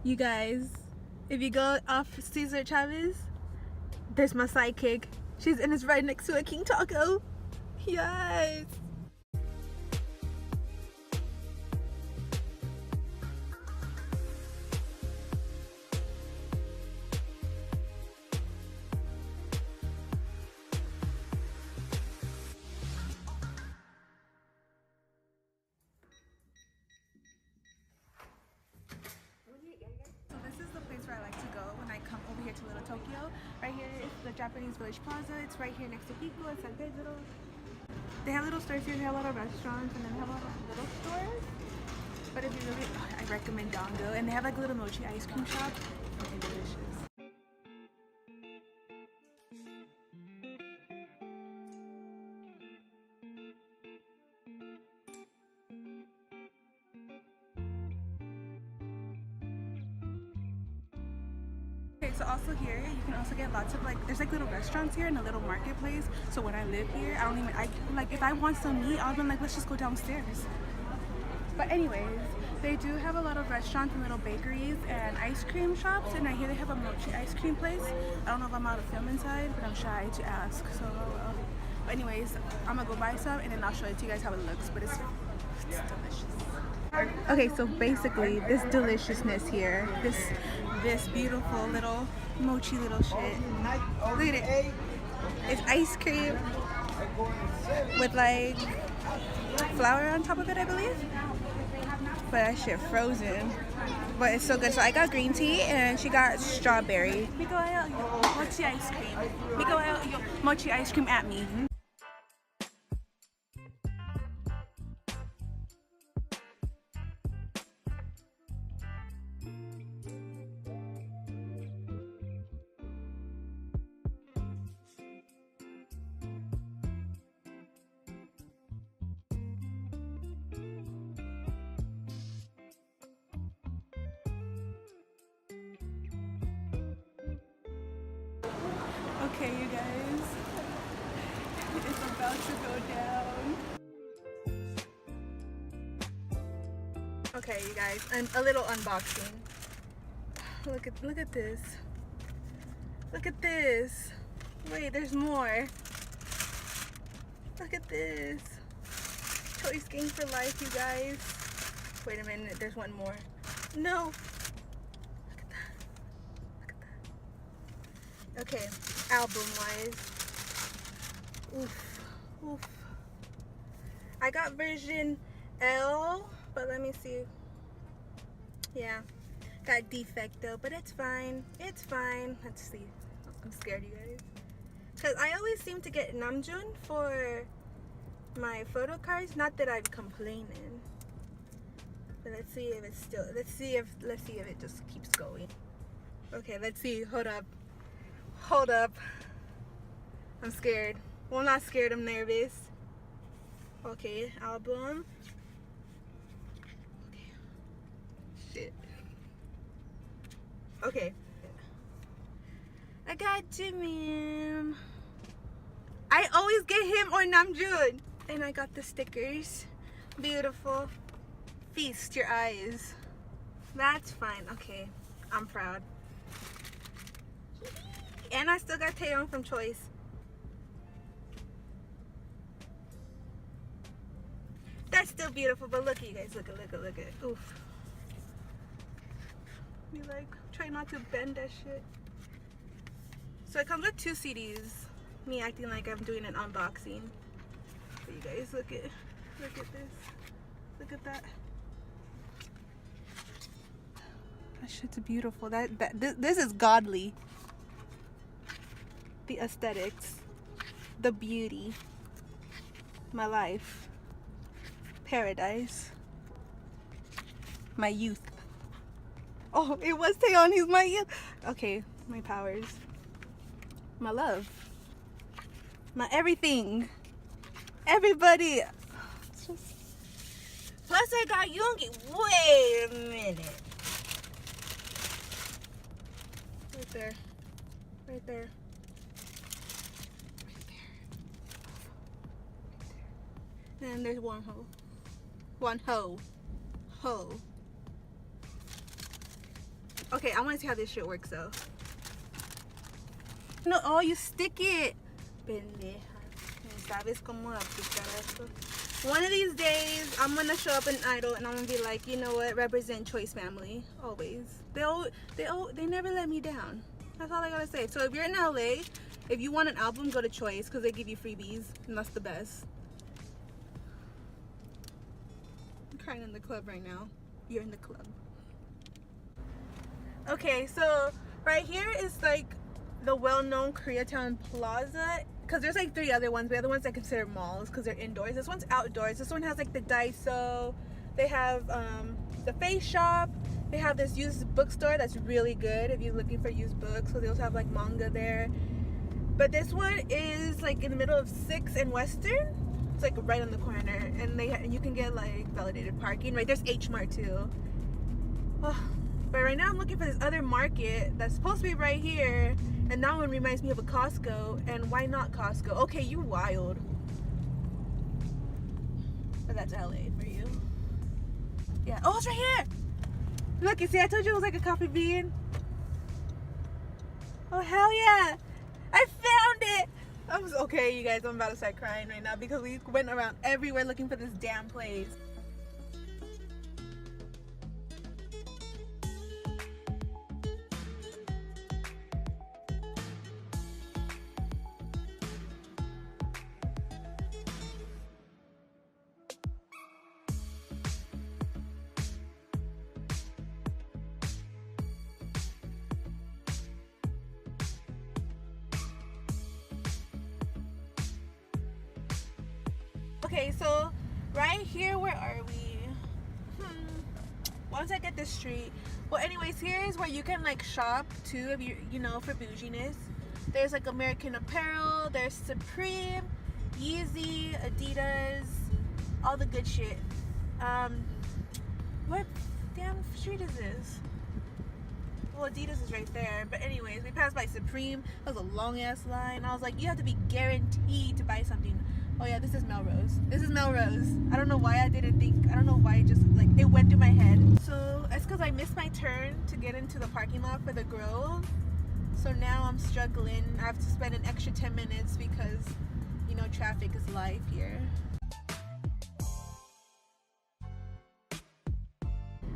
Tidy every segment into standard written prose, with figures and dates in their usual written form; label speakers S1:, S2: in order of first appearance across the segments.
S1: You guys, if you go off Cesar Chavez, there's my sidekick. It's right next to a King Taco. Yes. So this is the place where I like to go when I come over here to Little Tokyo. Right here is the Japanese Village Plaza. It's right here next to Pico and San Pedro. They have little stores here. They have a lot of restaurants and then they have a lot of little stores. But if you really, I recommend Dongo. And they have like a little mochi ice cream shop. Okay, delicious. Okay, so also here you can also get lots of there's like little restaurants here and a little marketplace. So when I live here, if I want some meat, I'll be like, let's just go downstairs. But anyways, they do have a lot of restaurants and little bakeries and ice cream shops, and right here they have a mochi ice cream place. I don't know if I'm allowed to film inside, but I'm shy to ask, so but anyways, I'm gonna go buy some and then I'll show it to you guys how it looks, but it's delicious. Okay, so basically this deliciousness here, this beautiful little mochi little shit, look at it. It's ice cream with like flour on top of it, I believe. But that shit frozen. But it's so good. So I got green tea and she got strawberry. Mochi ice cream. Mochi ice cream at me. Okay, you guys, it's about to go down. Okay, you guys, a little unboxing. Look at this. Look at this. Wait, there's more. Look at this. Choice game for life, you guys. Wait a minute, there's one more. No. Look at that. Look at that. Okay, album wise. Oof. Oof. I got version L, but let me see. Yeah. Got defecto, but it's fine. It's fine. Let's see. I'm scared, you guys. Because I always seem to get Namjoon for my photo cards. Not that I'm complaining. But let's see if it's still, let's see if it just keeps going. Okay, let's see. Hold up. Hold up. I'm scared. Well, I'm not scared, I'm nervous. Okay, album. Okay. Shit. Okay. I got Jimin. I always get him or Namjoon. And I got the stickers. Beautiful. Feast your eyes. That's fine. Okay. I'm proud. And I still got Taeyong from Choice. That's still beautiful, but look at you guys. Look at. Oof. You like, try not to bend that shit. So it comes with 2 CDs. Me acting like I'm doing an unboxing. But you guys, look at this. Look at that. That shit's beautiful. This is godly. The aesthetics, the beauty, my life, paradise, my youth. Oh, it was Taeyeon, he's my youth. Okay, my powers, my love, my everything, everybody. Plus I got Yoongi. Wait a minute. Right there. Right there. And there's one hoe. One hoe. Hoe. Okay, I want to see how this shit works though. No, oh, you stick it. Pendeja. Ni sabes cómo aplicar esto. One of these days, I'm gonna show up in Idol and I'm gonna be like, you know what? Represent Choice Family always. They never let me down. That's all I gotta say. So if you're in LA, if you want an album, go to Choice because they give you freebies and that's the best. I'm crying in the club right now. You're in the club. Okay, so right here is like the well-known Koreatown Plaza, because there's like 3 other ones. The other ones I consider malls because they're indoors. This one's outdoors. This one has like the Daiso. They have the Face Shop. They have this used bookstore that's really good if you're looking for used books. So they also have like manga there. But this one is like in the middle of 6th and Western. It's like right on the corner, and you can get like validated parking. Right, there's H Mart too. Oh. But right now I'm looking for this other market that's supposed to be right here, and that one reminds me of a Costco, and why not Costco? Okay, you wild. But that's LA for you. Yeah, oh, it's right here! Look, you see, I told you it was like a coffee bean. Oh, hell yeah! I found it! Okay, you guys, I'm about to start crying right now because we went around everywhere looking for this damn place. Okay, so right here, where are we? Once I get this street. Well, anyways, here is where you can like shop too if you know, for bouginess. There's like American Apparel, there's Supreme, Yeezy, Adidas, all the good shit. What damn street is this? Well, Adidas is right there. But anyways, we passed by Supreme. That was a long ass line. I was like, you have to be guaranteed to buy something. Oh yeah, this is Melrose. This is Melrose. I don't know why I didn't think. I don't know why it just like it went through my head. So it's because I missed my turn to get into the parking lot for the Grove. So now I'm struggling. I have to spend an extra 10 minutes because, you know, traffic is life here.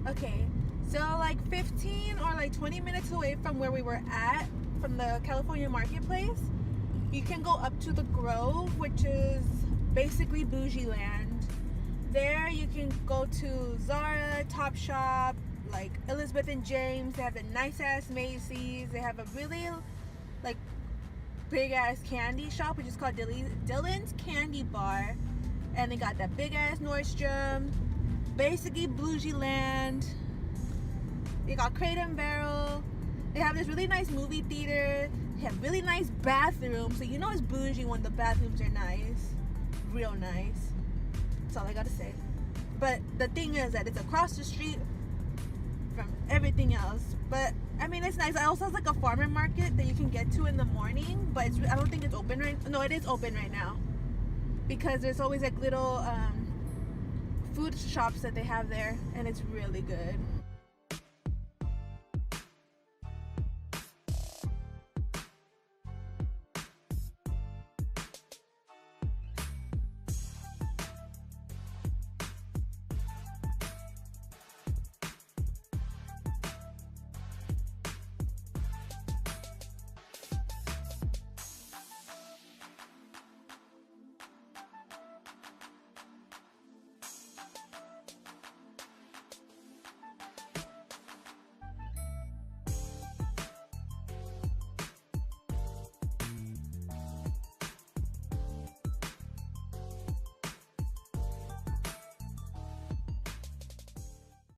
S1: Okay, so like 15 or like 20 minutes away from where we were at, from the California Marketplace, you can go up to the Grove, which is basically bougie land. There you can go to Zara, Topshop, like Elizabeth and James. They have a nice ass Macy's. They have a really like big ass candy shop, which is called Dylan's Candy Bar. And they got that big ass Nordstrom. Basically bougie land. They got Crate and Barrel. They have this really nice movie theater. They have really nice bathrooms. So you know it's bougie when the bathrooms are nice. Real nice. That's all I gotta say. But the thing is that it's across the street from everything else. But I mean, it's nice. I also have like a farmer market that you can get to in the morning, but I don't think it's open right now. No, it is open right now. Because there's always like little food shops that they have there, and it's really good.